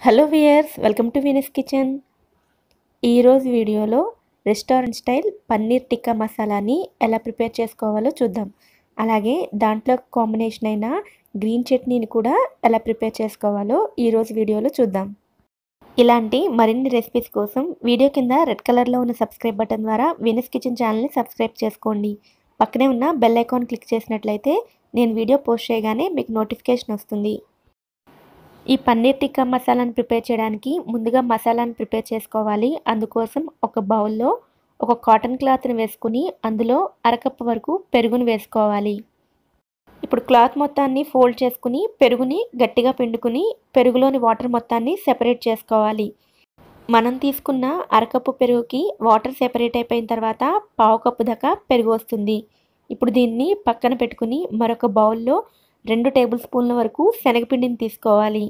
Hello viewers, welcome to Venus kitchen. ఈరోజు వీడియోలో restaurant style paneer tikka మసాలాని ఎలా ప్రిపేర్ చేసుకోవాలో చూద్దాం. అలాగే దాంట్లో కాంబినేషన్ అయిన గ్రీన్ చట్నీని కూడా ఎలా ప్రిపేర్ చేసుకోవాలో ఈరోజు వీడియోలో చూద్దాం. ఇలాంటి మరిన్ని రెసిపీస్ కోసం వీడియో కింద రెడ్ కలర్లో ఉన్న సబ్స్క్రైబ్ బటన్ ద్వారా వీనస్ కిచెన్ ఛానల్ని సబ్స్క్రైబ్ చేసుకోండి. పక్కనే ఉన్న బెల్ ఐకాన్ క్లిక్ చేసినట్లయితే నేను వీడియో పోస్ట్ చేయగానే మీకు నోటిఫికేషన్ వస్తుంది. ఈ పన్నీర్ టిక్కా మసాలాను ప్రిపేర్ చేయడానికి ముందుగా మసాలాను ప్రిపేర్ చేసుకోవాలి. అందుకోసం ఒక బౌల్లో ఒక కాటన్ క్లాత్ని వేసుకుని అందులో అరకప్పు వరకు పెరుగుని వేసుకోవాలి. ఇప్పుడు క్లాత్ మొత్తాన్ని ఫోల్డ్ చేసుకుని పెరుగుని గట్టిగా పిండుకుని పెరుగులోని వాటర్ మొత్తాన్ని సెపరేట్ చేసుకోవాలి. మనం తీసుకున్న అరకప్పు పెరుగుకి వాటర్ సెపరేట్ అయిపోయిన తర్వాత పావు కప్పు దాకా పెరుగు వస్తుంది. ఇప్పుడు దీన్ని పక్కన పెట్టుకుని మరొక బౌల్లో 2 టేబుల్ స్పూన్ల వరకు శనగపిండిని తీసుకోవాలి.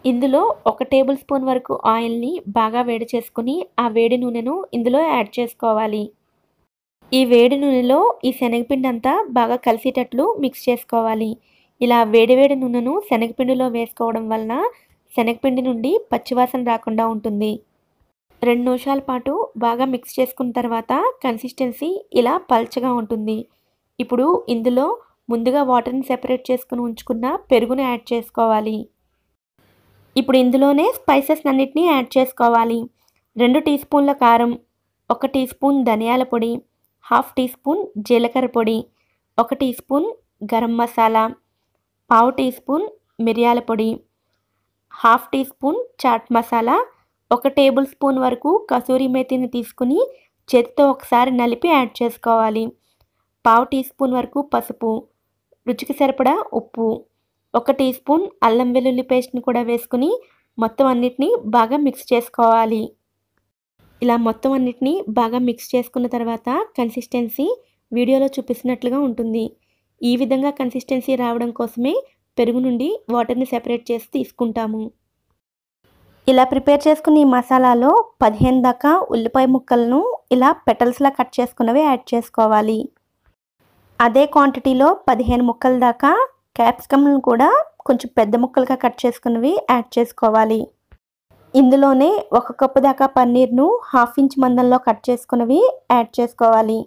ఇందులో 1 టేబుల్ స్పూన్ వరకు ఆయిల్ని బాగా వేడి చేసుకుని ఆ వేడి నూనెను ఇందులో యాడ్ చేసుకోవాలి. ఈ వేడి నూనెలో ఈ శనగపిండి అంతా బాగా కలిసేటట్లు మిక్స్ చేసుకోవాలి. ఇలా వేడివేడి నూనెను శనగపిండిలో వేసుకోవడం వలన శనగపిండి నుండి పచ్చివాసన రాకుండా ఉంటుంది. 2 నిమిషాల పాటు బాగా మిక్స్ చేసుకున్న తర్వాత కన్సిస్టెన్సీ ఇలా పల్చగా ఉంటుంది. ఇప్పుడు ఇందులో ముందుగా వాటర్ని సెపరేట్ చేసుకుని ఉంచుకున్న పెరుగును యాడ్ చేసుకోవాలి. ఇప్పుడు ఇందులోనే స్పైసెస్ అన్నిటినీ యాడ్ చేసుకోవాలి. 2 టీ స్పూన్ల కారం, 1 టీ స్పూన్ ధనియాల పొడి, 1/2 టీ స్పూన్ జీలకర్ర పొడి, 1 టీ స్పూన్ గరం మసాలా, పావు టీ స్పూన్ మిరియాల పొడి, 1/2 teaspoon chaat masala, 1 tablespoon వరకు కసూరి మేతిని తీసుకుని చేతితో ఒకసారి నలిపి యాడ్ చేసుకోవాలి. పావు టీ స్పూన్ వరకు పసుపు, రుచికి సరిపడా ఉప్పు, 1 టీ స్పూన్ అల్లం వెల్లుల్లి పేస్ట్ని కూడా వేసుకుని మొత్తం అన్నిటినీ బాగా మిక్స్ చేసుకోవాలి. ఇలా మొత్తం అన్నిటినీ బాగా మిక్స్ చేసుకున్న తర్వాత కన్సిస్టెన్సీ వీడియోలో చూపిస్తున్నట్లుగా ఉంటుంది. ఈ విధంగా కన్సిస్టెన్సీ రావడం కోసమే పెరుగు నుండి వాటర్ని సెపరేట్ చేసి తీసుకుంటాము. ఇలా ప్రిపేర్ చేసుకున్న ఈ మసాలాలో 15 దాకా ఉల్లిపాయ ముక్కలను ఇలా పెటల్స్లా కట్ చేసుకున్నవి యాడ్ చేసుకోవాలి. అదే క్వాంటిటీలో 15 ముక్కల దాకా క్యాప్సికమ్లను కూడా కొంచెం పెద్ద ముక్కలుగా కట్ చేసుకున్నవి యాడ్ చేసుకోవాలి. ఇందులోనే 1 కప్పు దాకా పన్నీర్ను 1/2 ఇంచ్ మందంలో కట్ చేసుకున్నవి యాడ్ చేసుకోవాలి.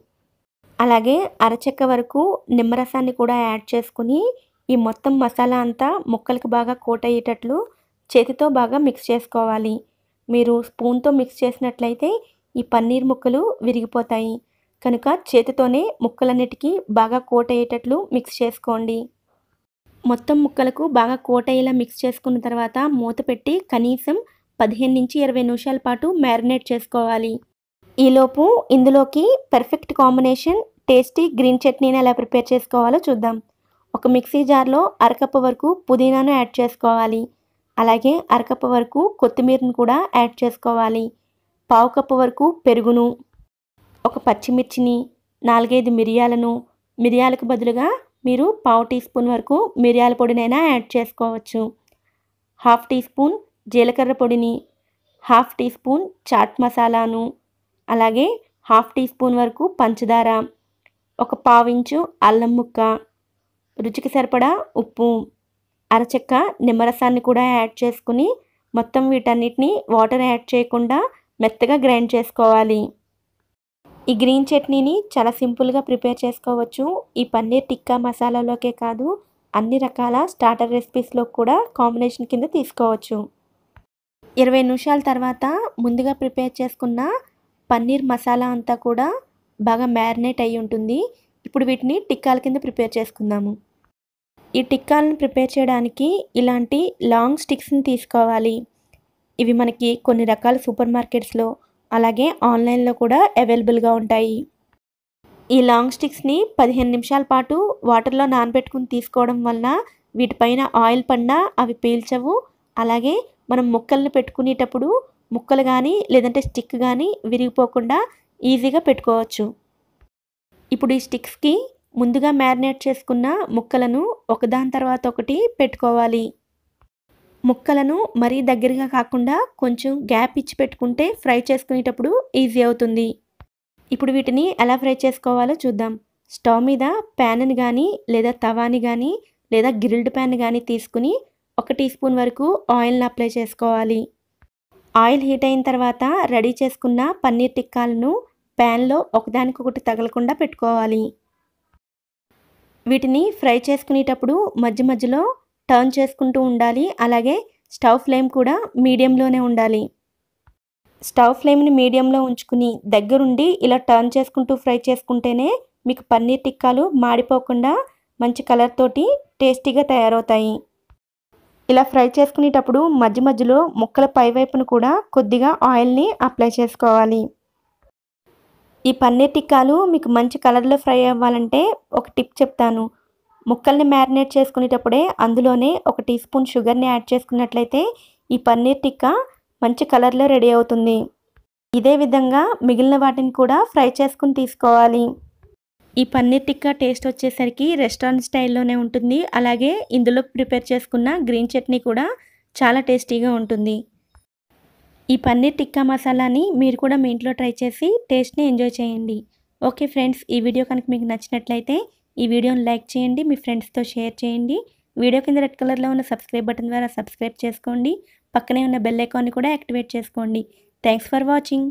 అలాగే అరచెక్క వరకు నిమ్మరసాన్ని కూడా యాడ్ చేసుకుని ఈ మొత్తం మసాలా అంతా ముక్కలకు బాగా కోట్ అయ్యేటట్లు చేతితో బాగా మిక్స్ చేసుకోవాలి. మీరు స్పూన్తో మిక్స్ చేసినట్లయితే ఈ పన్నీర్ ముక్కలు విరిగిపోతాయి. కనుక చేతితోనే ముక్కలన్నిటికీ బాగా కోట్ అయ్యేటట్లు మిక్స్ చేసుకోండి. మొత్తం ముక్కలకు బాగా కోట్ అయ్యేలా మిక్స్ చేసుకున్న తర్వాత మూత పెట్టి కనీసం 15 నుంచి 20 నిమిషాల పాటు మ్యారినేట్ చేసుకోవాలి. ఈలోపు ఇందులోకి పర్ఫెక్ట్ కాంబినేషన్ టేస్టీ గ్రీన్ చట్నీని ఎలా ప్రిపేర్ చేసుకోవాలో చూద్దాం. ఒక మిక్సీ జార్లో అరకప్పు వరకు పుదీనాను యాడ్ చేసుకోవాలి. అలాగే అరకప్పు వరకు కొత్తిమీరను కూడా యాడ్ చేసుకోవాలి. పావు కప్పు వరకు పెరుగును, 1 పచ్చిమిర్చిని, 4-5 మిరియాలను, మిరియాలకు బదులుగా మీరు పావు టీ స్పూన్ వరకు మిరియాల పొడినైనా యాడ్ చేసుకోవచ్చు. 1/2 టీ స్పూన్ జీలకర్ర పొడిని, 1/2 టీ స్పూన్ చాట్ మసాలాను, అలాగే 1/2 టీ స్పూన్ వరకు పంచదార, 1 పావు ఇంచు అల్లం ముక్క, రుచికి సరిపడా ఉప్పు, అరచెక్క నిమ్మరసాన్ని కూడా యాడ్ చేసుకుని మొత్తం వీటన్నిటిని వాటర్ యాడ్ చేయకుండా మెత్తగా గ్రైండ్ చేసుకోవాలి. ఈ గ్రీన్ చట్నీని చాలా సింపుల్గా ప్రిపేర్ చేసుకోవచ్చు. ఈ పన్నీర్ టిక్కా మసాలాలోకే కాదు అన్ని రకాల స్టార్టర్ రెసిపీస్లో కూడా కాంబినేషన్ కింద తీసుకోవచ్చు. 20 నిమిషాల తర్వాత ముందుగా ప్రిపేర్ చేసుకున్న పన్నీర్ మసాలా అంతా కూడా బాగా మ్యారినేట్ అయి ఉంటుంది. ఇప్పుడు వీటిని టిక్కాల కింద ప్రిపేర్ చేసుకుందాము. ఈ టిక్కాలను ప్రిపేర్ చేయడానికి ఇలాంటి లాంగ్ స్టిక్స్ని తీసుకోవాలి. ఇవి మనకి కొన్ని రకాల సూపర్ మార్కెట్స్లో అలాగే ఆన్లైన్లో కూడా అవైలబుల్గా ఉంటాయి. ఈ లాంగ్ స్టిక్స్ని 15 నిమిషాల పాటు వాటర్లో నానబెట్టుకుని తీసుకోవడం వలన వీటిపైన ఆయిల్ పడినా అవి పీల్చవు. అలాగే మనం ముక్కల్ని పెట్టుకునేటప్పుడు ముక్కలు కానీ లేదంటే స్టిక్ కానీ విరిగిపోకుండా ఈజీగా పెట్టుకోవచ్చు. ఇప్పుడు ఈ స్టిక్స్కి ముందుగా మ్యారినేట్ చేసుకున్న ముక్కలను ఒకదాని తర్వాత ఒకటి పెట్టుకోవాలి. ముక్కలను మరీ దగ్గరగా కాకుండా కొంచెం గ్యాప్ ఇచ్చి పెట్టుకుంటే ఫ్రై చేసుకునేటప్పుడు ఈజీ అవుతుంది. ఇప్పుడు వీటిని ఎలా ఫ్రై చేసుకోవాలో చూద్దాం. స్టవ్ మీద ప్యాన్ని కానీ లేదా తవాని కానీ లేదా గ్రిల్డ్ ప్యాన్ కానీ తీసుకుని 1 టీ స్పూన్ వరకు ఆయిల్ని అప్లై చేసుకోవాలి. ఆయిల్ హీట్ అయిన తర్వాత రెడీ చేసుకున్న పన్నీర్ టిక్కాలను ప్యాన్లో ఒకదానికొకటి తగలకుండా పెట్టుకోవాలి. వీటిని ఫ్రై చేసుకునేటప్పుడు మధ్య మధ్యలో టర్న్ చేసుకుంటూ ఉండాలి. అలాగే స్టవ్ ఫ్లేమ్ కూడా మీడియంలోనే ఉండాలి. స్టవ్ ఫ్లేమ్ని మీడియంలో ఉంచుకుని దగ్గరుండి ఇలా టర్న్ చేసుకుంటూ ఫ్రై చేసుకుంటేనే మీకు పన్నీర్ టిక్కాలు మాడిపోకుండా మంచి కలర్ తోటి టేస్టీగా తయారవుతాయి. ఇలా ఫ్రై చేసుకునేటప్పుడు మధ్య మధ్యలో ముక్కల పైవైపును కూడా కొద్దిగా ఆయిల్ని అప్లై చేసుకోవాలి. ఈ పన్నీర్ టిక్కాలు మీకు మంచి కలర్లో ఫ్రై అవ్వాలంటే ఒక టిప్ చెప్తాను. ముక్కల్ని మ్యారినేట్ చేసుకునేటప్పుడే అందులోనే 1 టీ స్పూన్ షుగర్ని యాడ్ చేసుకున్నట్లయితే ఈ పన్నీర్ టిక్కా మంచి కలర్లో రెడీ అవుతుంది. ఇదే విధంగా మిగిలిన వాటిని కూడా ఫ్రై చేసుకుని తీసుకోవాలి. ఈ పన్నీర్ టిక్కా టేస్ట్ వచ్చేసరికి రెస్టారెంట్ స్టైల్లోనే ఉంటుంది. అలాగే ఇందులో ప్రిపేర్ చేసుకున్న గ్రీన్ చట్నీ కూడా చాలా టేస్టీగా ఉంటుంది. ఈ పన్నీర్ టిక్కా మసాలాని మీరు కూడా మీ ఇంట్లో ట్రై చేసి టేస్ట్ని ఎంజాయ్ చేయండి. ఓకే ఫ్రెండ్స్, ఈ వీడియో కనుక మీకు నచ్చినట్లయితే ఈ వీడియోని లైక్ చేయండి, మీ ఫ్రెండ్స్తో షేర్ చేయండి. వీడియో కింద రెడ్ కలర్లో ఉన్న సబ్స్క్రైబ్ బటన్ ద్వారా సబ్స్క్రైబ్ చేసుకోండి. పక్కనే ఉన్న బెల్ ఐకాన్ని కూడా యాక్టివేట్ చేసుకోండి. Thanks for watching.